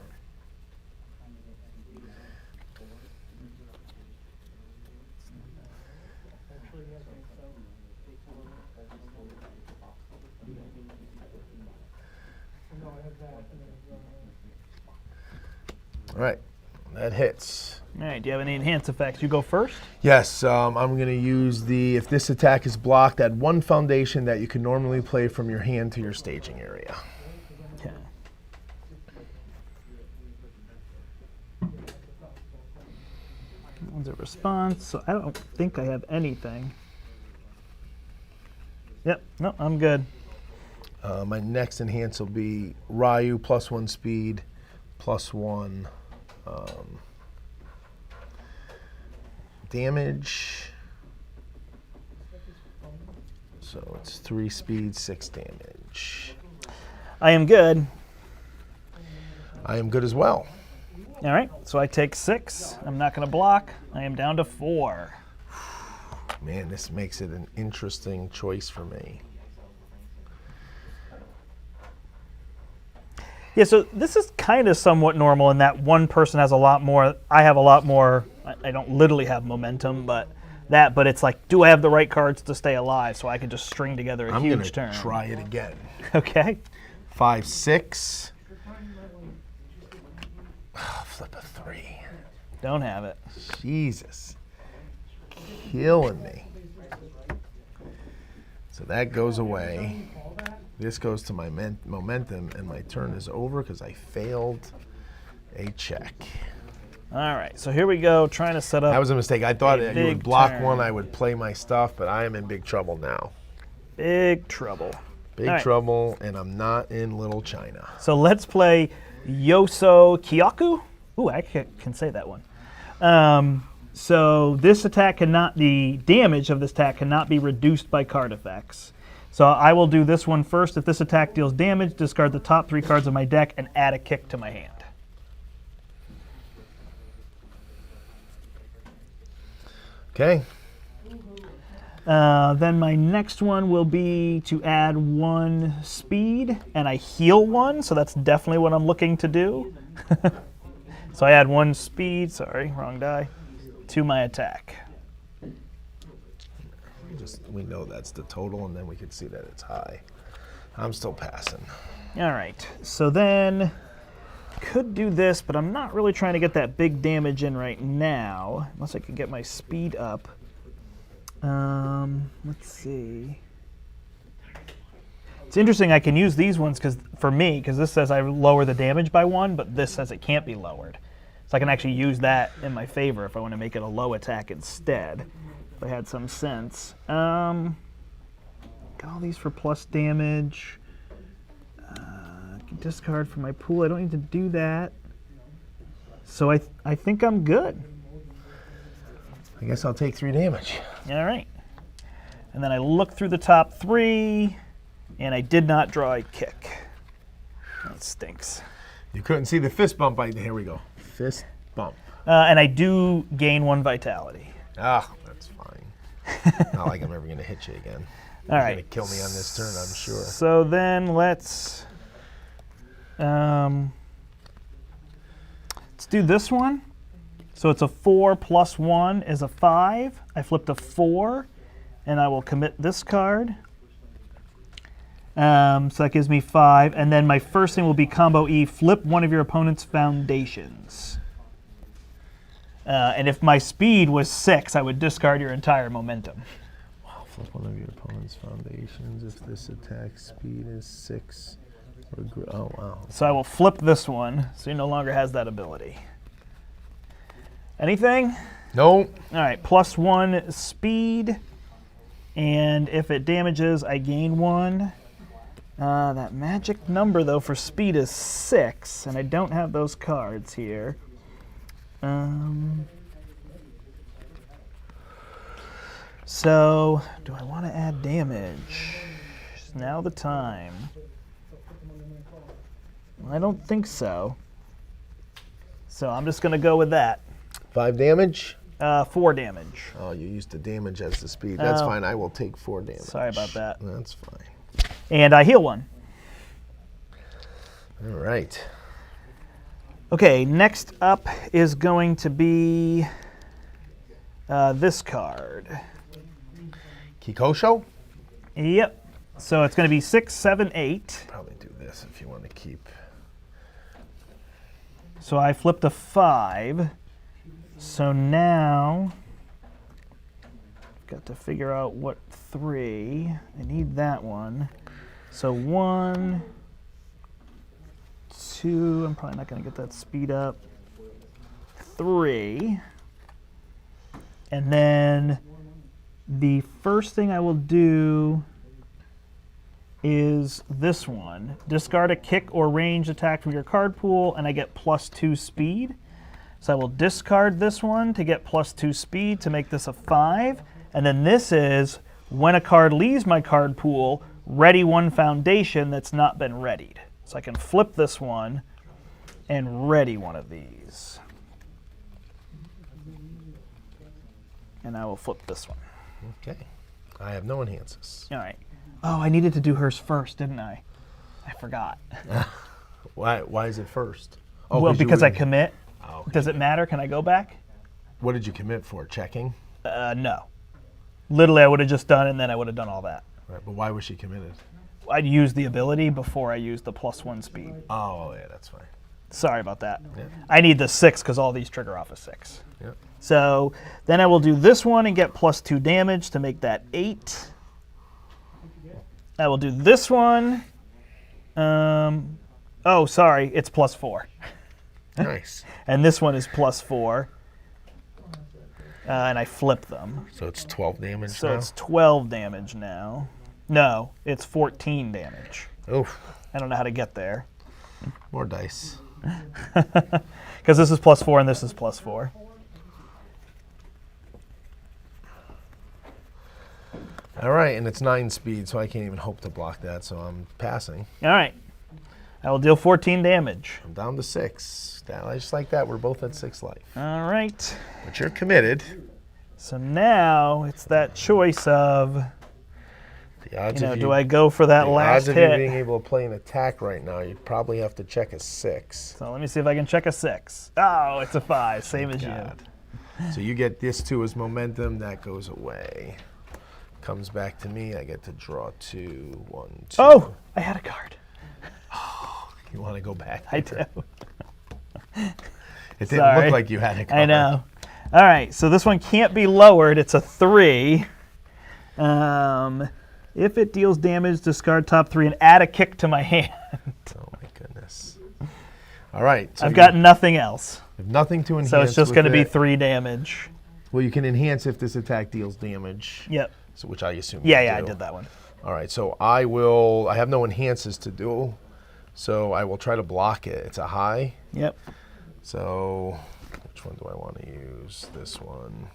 All right, that hits.
All right, do you have any enhanced effects? You go first?
Yes, I'm going to use the, if this attack is blocked, add 1 foundation that you can normally play from your hand to your staging area.
Okay. One's a response, so I don't think I have anything. Yep, no, I'm good.
My next enhance will be Ryu, +1 speed, +1 damage. So it's 3 speed, 6 damage.
I am good.
I am good as well.
All right, so I take 6. I'm not going to block. I am down to 4.
Man, this makes it an interesting choice for me.
Yeah, so this is kind of somewhat normal in that one person has a lot more. I have a lot more. I don't literally have momentum, but it's like, do I have the right cards to stay alive so I can just string together a huge turn?
I'm going to try it again.
Okay.
5, 6. Flip a 3.
Don't have it.
Jesus. Killing me. So that goes away. This goes to my momentum, and my turn is over because I failed a check.
All right, so here we go, trying to set up.
That was a mistake. I thought you
big
would block
turn.
one, I would play my stuff, but I am in big trouble now.
Big trouble.
Big
All right.
trouble, and I'm not in Little China.
So let's play Yoso Kyoku. Ooh, I can say that one. So this attack cannot, the damage of this attack cannot be reduced by card effects. So I will do this one first. If this attack deals damage, discard the top 3 cards of my deck and add a kick to my hand.
Okay.
Then my next one will be to add 1 speed, and I heal 1, so that's definitely what I'm looking to do. So I add 1 speed, sorry, wrong die, to my attack.
We know that's the total, and then we can see that it's high. I'm still passing.
All right, so then could do this, but I'm not really trying to get that big damage in right now, unless I can get my speed up. Let's see. It's interesting, I can use these ones for me, because this says I lower the damage by 1, but this says it can't be lowered. So I can actually use that in my favor if I want to make it a low attack instead, if I had some sense. Got all these for plus damage. discard from my pool. I don't need to do that. So I think I'm good.
I guess I'll take 3 damage.
All right. And then I look through the top 3, and I did not draw a kick. That stinks.
You couldn't see the fist bump. Here we go. Fist bump.
And I do gain 1 vitality.
Ah, that's fine. Not like I'm ever going to hit you again.
All right.
You're going to kill me on this turn, I'm sure.
So then let's do this one. So it's a 4 plus 1 is a 5. I flipped a 4, and I will commit this card. So that gives me 5. And then my first thing will be combo E, flip one of your opponent's foundations. And if my speed was 6, I would discard your entire momentum.
Wow, flip one of your opponent's foundations if this attack speed is 6. Oh, wow.
So I will flip this one, so he no longer has that ability. Anything?
No.
All right, plus 1 speed. And if it damages, I gain 1. That magic number, though, for speed is 6, and I don't have those cards here. So, do I want to add damage? Is now the time? I don't think so. So I'm just going to go with that.
5 damage?
4 damage.
Oh, you used the damage as the speed. That's
Oh.
fine. I will take 4 damage.
Sorry about that.
That's fine.
And I heal 1.
All right.
Okay, next up is going to be this card.
Kikosho?
Yep. So it's going to be 6, 7, 8.
Probably do this if you want to keep.
So I flipped a 5. So now I've got to figure out what 3. I need that one. So 1, 2. I'm probably not going to get that speed up. 3. And then the first thing I will do is this one. Discard a kick or ranged attack from your card pool, and I get plus 2 speed. So I will discard this one to get plus 2 speed to make this a 5. And then this is, when a card leaves my card pool, ready 1 foundation that's not been readied. So I can flip this one and ready one of these. And I will flip this one.
Okay. I have no enhances.
All right. Oh, I needed to do hers first, didn't I? I forgot.
Why is it first? Oh,
Well, because I
were-
commit.
Oh, okay.
Does it matter? Can I go back?
What did you commit for? Checking?
No. Literally, I would have just done, and then I would have done all that.
Right, but why was she committed?
I'd use the ability before I use the plus 1 speed.
Oh, yeah, that's fine.
Sorry about that.
Yeah.
I need the 6 because all these trigger off of 6.
Yeah.
So then I will do this one and get plus 2 damage to make that 8. I will do this one. Oh, sorry, it's plus 4.
Nice.
And this one is plus 4. And I flip them.
So it's 12 damage
So
now?
it's 12 damage now. No, it's 14 damage.
Oof.
I don't know how to get there.
More dice.
Because this is plus 4 and this is plus 4.
All right, and it's 9 speed, so I can't even hope to block that, so I'm passing.
All right. I will deal 14 damage.
I'm down to 6. Just like that, we're both at 6 life.
All right.
But you're committed.
So now it's that choice of,
The odds of
do I go for that
the
last
odds of you
hit?
being able to play an attack right now, you'd probably have to check a 6.
So let me see if I can check a 6. Oh, it's a 5, same as
God. So you get this 2 as momentum, that goes away. Comes back to me, I get to draw 2, 1, 2.
Oh, I had a card.
You want to go back?
I
there?
do.
It didn't
Sorry.
look like you had a card.
I know. All right, so this one can't be lowered. It's a 3. If it deals damage, discard top 3 and add a kick to my hand.
Oh my goodness. All right. So
I've got nothing else.
you have nothing to enhance.
So it's just
with
going to be
it.
3 damage.
Well, you can enhance if this attack deals damage.
Yep.
So which I assume.
Yeah,
you
yeah, I
do.
did that one.
All right. So I have no enhances to do. So I will try to block it. It's a high.
Yep.
So which one do I want to use? This one.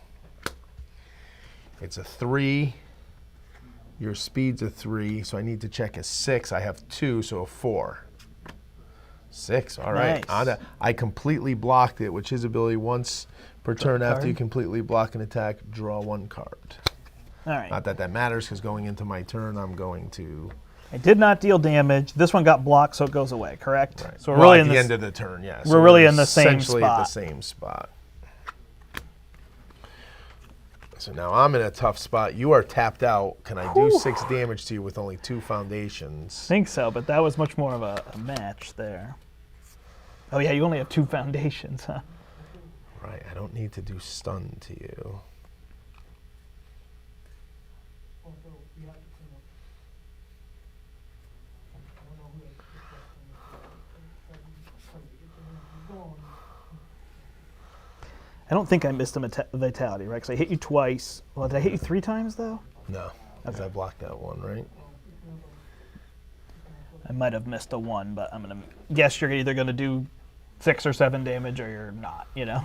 It's a 3. Your speed's a 3, so I need to check a 6. I have 2, so a 4. 6, all right.
Nice.
I completely blocked it, which his ability once per turn after you completely block an attack, draw 1 card.
All right.
Not that that matters, because going into my turn, I'm going to...
I did not deal damage. This one got blocked, so it goes away, correct?
Right.
So
we're really at the end of the turn, yeah. So
we're really in the same
essentially at the
spot.
same spot. So now I'm in a tough spot. You are tapped out. Can I do 6 damage to you with only 2 foundations?
I think so, but that was much more of a match there. Oh yeah, you only have 2 foundations, huh?
Right, I don't need to do stun to you.
I don't think I missed a vitality, right? Because I hit you twice. Well, did I hit you 3 times, though?
No, because I blocked that one, right?
I might have missed a 1, but I'm going to guess you're either going to do 6 or 7 damage or you're not, you know?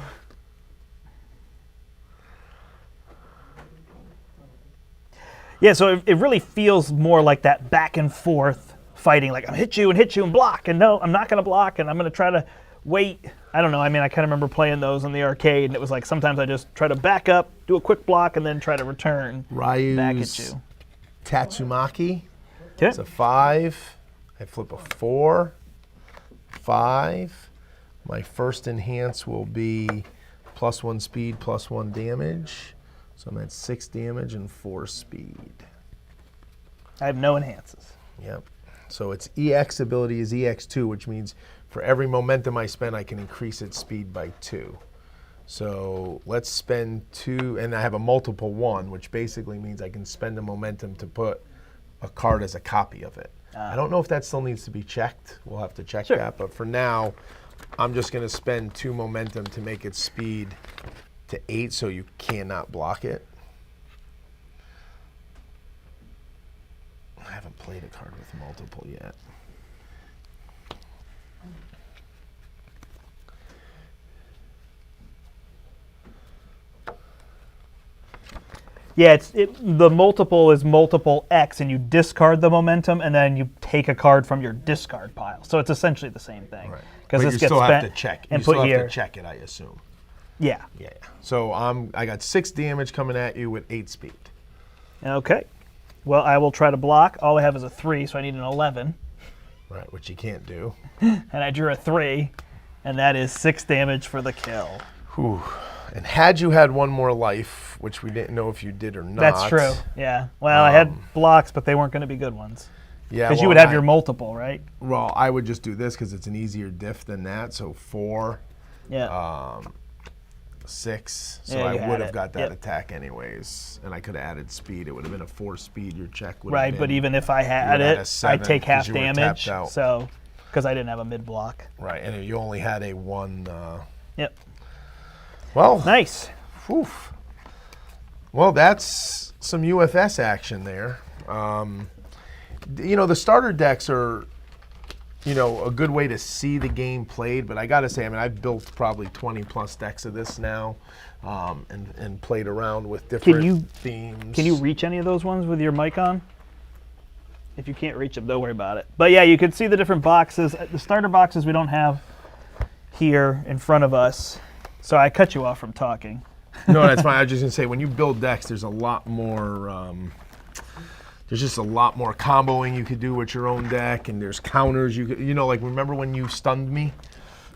Yeah, so it really feels more like that back and forth fighting. Like, I'm hit you and block, and no, I'm not going to block, and I'm going to try to wait. I don't know. I mean, I kind of remember playing those in the arcade, and it was like sometimes I just try to back up, do a quick block, and then try to return back at you.
Tatsumaki.
Okay.
It's a 5. I flip a 4. 5. My first enhance will be +1 speed, +1 damage. So I'm at 6 damage and 4 speed.
I have no enhances.
Yep. So its EX ability is EX2, which means for every momentum I spend, I can increase its speed by 2. So let's spend 2, and I have a multiple 1, which basically means I can spend a momentum to put a card as a copy of it. I don't know if that still needs to be checked. We'll have to check that. But for now, I'm just going to spend 2 momentum to make its speed to 8, so you cannot block it. I haven't played a card with multiple yet.
Yeah, the multiple is multiple X, and you discard the momentum, and then you take a card from your discard pile. So it's essentially the same thing.
Right.
Because
But
this
you
gets
still have
spent
to check.
and
You
put
still have
here.
to check it, I assume.
Yeah.
Yeah. So I got 6 damage coming at you with 8 speed.
Okay. Well, I will try to block. All I have is a 3, so I need an 11.
Right, which you can't do.
And I drew a 3, and that is 6 damage for the kill.
Whew. And had you had 1 more life, which we didn't know if you did or not.
That's true. Yeah. Well, I had blocks, but they weren't going to be good ones.
Yeah.
Because you would have your multiple, right?
Well, I would just do this because it's an easier diff than that. So 4,
Yeah.
6. So
Yeah,
I
you had
would have
it.
got that
Yep.
attack anyways. And I could have added speed. It would have been a 4 speed. Your check would have
Right,
been.
but even if I had
had a
it,
7
I'd take
'cause
half
you were
damage.
tapped out.
So, because I didn't have a mid block.
Right, and you only had a 1.
Yep.
Well,
Nice.
whew. Well, that's some UFS action there. The starter decks are, a good way to see the game played. But I got to say, I've built probably 20 plus decks of this now, and played around with different themes.
Can you reach any of those ones with your mic on? If you can't reach them, don't worry about it. But yeah, you can see the different boxes. The starter boxes we don't have here in front of us. So I cut you off from talking.
No, that's fine. I was just gonna say, when you build decks, there's a lot more. There's just a lot more comboing you could do with your own deck, and there's counters. You could, like remember when you stunned me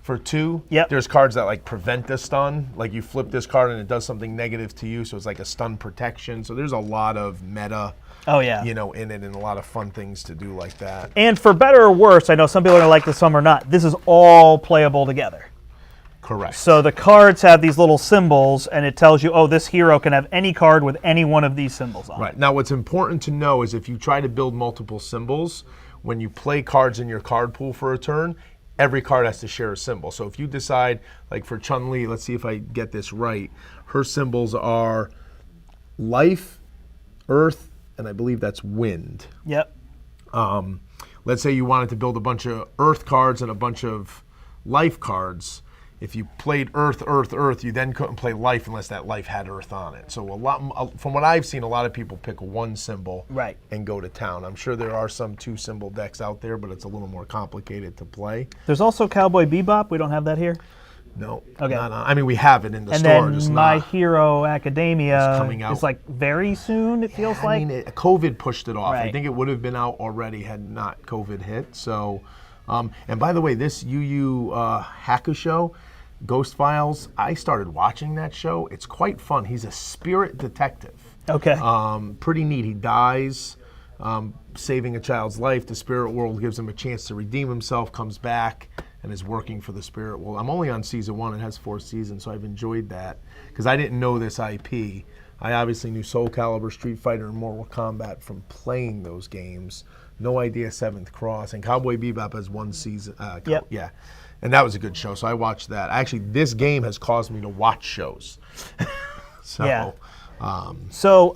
for 2?
Yep.
There's cards that like prevent the stun. Like you flip this card and it does something negative to you, so it's like a stun protection. So there's a lot of meta.
Oh yeah.
In it, and a lot of fun things to do like that.
And for better or worse, I know some people are gonna like this, some are not. This is all playable together.
Correct.
So the cards have these little symbols, and it tells you, oh, this hero can have any card with any one of these symbols on it.
Right. Now, what's important to know is if you try to build multiple symbols, when you play cards in your card pool for a turn, every card has to share a symbol. So if you decide, like for Chun-Li, let's see if I get this right, her symbols are life, earth, and I believe that's wind.
Yep.
let's say you wanted to build a bunch of Earth cards and a bunch of Life cards. If you played Earth, Earth, Earth, you then couldn't play Life unless that Life had Earth on it. So from what I've seen, a lot of people pick one symbol and go to town. I'm sure there are some 2-symbol decks out there, but it's a little more complicated to play.
There's also Cowboy Bebop. We don't have that here.
No.
Okay.
I mean, we have it in the store.
And then My Hero Academia
coming out.
is like very soon, it feels like.
I mean, COVID pushed it off.
Right.
I think it would have been out already had not COVID hit. So, and by the way, this Yu Yu Hakusho, Ghost Files, I started watching that show. It's quite fun. He's a spirit detective.
Okay.
Pretty neat. He dies saving a child's life. The spirit world gives him a chance to redeem himself, comes back, and is working for the spirit world. I'm only on season 1. It has 4 seasons, so I've enjoyed that because I didn't know this IP. I obviously knew Soul Calibur, Street Fighter, and Mortal Kombat from playing those games. No idea 7th Cross. And Cowboy Bebop has 1 season.
Yep.
Yeah. And that was a good show, so I watched that. Actually, this game has caused me to watch shows. So,
yeah. So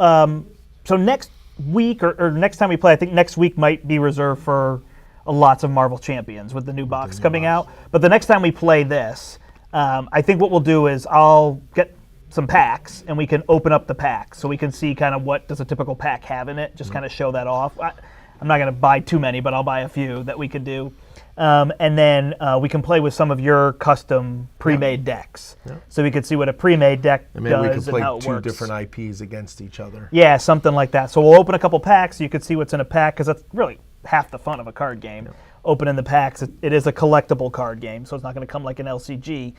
next week or next time we play, I think next week might be reserved for lots of Marvel Champions with the new box coming out. But the next time we play this, I think what we'll do is I'll get some packs and we can open up the packs so we can see kind of what does a typical pack have in it, just kind of show that off. I'm not going to buy too many, but I'll buy a few that we could do. And then we can play with some of your custom pre-made decks. Yeah. So we could see what a pre-made deck
and maybe
does
we could play
and how it
2
works.
different IPs against each other.
Yeah, something like that. So we'll open a couple packs so you can see what's in a pack, because that's really half the fun of a card game. Yeah. Opening the packs, it is a collectible card game, so it's not going to come like an LCG.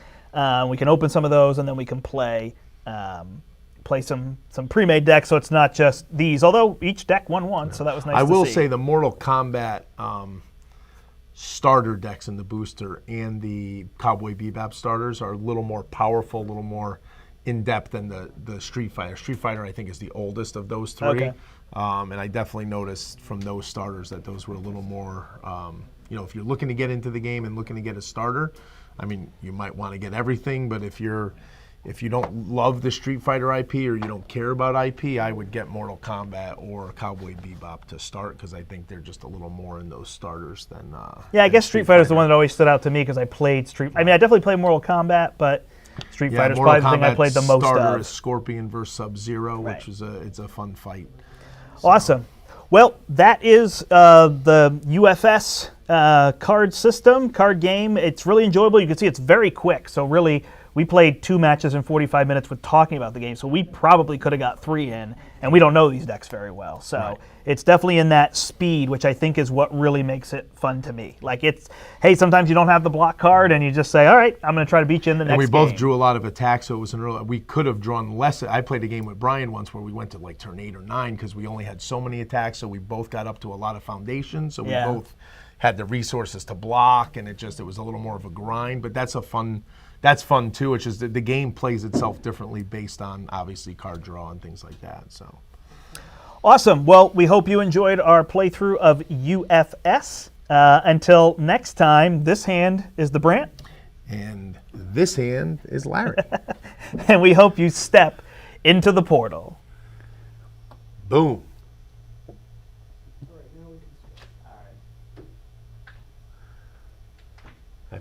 We can open some of those, and then we can play some pre-made decks, so it's not just these. Although each deck won once, so that was nice to see.
I will say the Mortal Kombat starter decks in the booster and the Cowboy Bebop starters are a little more powerful, a little more in-depth than the Street Fighter. Street Fighter, I think, is the oldest of those 3.
Okay.
And I definitely noticed from those starters that those were a little more, if you're looking to get into the game and looking to get a starter, I mean, you might want to get everything, but if you don't love the Street Fighter IP or you don't care about IP, I would get Mortal Kombat or Cowboy Bebop to start because I think they're just a little more in those starters than
I guess Street Fighter is the one that always stood out to me because I played I mean, I definitely played Mortal Kombat, but Street Fighter's probably the thing I played the most of.
Starter is Scorpion versus Sub-Zero, which is it's a fun fight. So.
Awesome. Well, that is the UFS card game. It's really enjoyable. You can see it's very quick. So really, we played 2 matches in 45 minutes with talking about the game. So we probably could have got 3 in, and we don't know these decks very well. So It's definitely in that speed, which I think is what really makes it fun to me. Like hey, sometimes you don't have the block card, and you just say, all right, I'm going to try to beat you in the next game.
And we both drew a lot of attacks, so it was we could have drawn less. I played a game with Brian once where we went to like turn 8 or 9 because we only had so many attacks, so we both got up to a lot of foundations, so we both had the resources to block, and it was a little more of a grind, but that's fun too. It's just the game plays itself differently based on obviously card draw and things like that. So
awesome. Well, we hope you enjoyed our playthrough of UFS. Until next time, this hand is the Brandt.
And this hand is Larry.
And we hope you step into the portal.
Boom.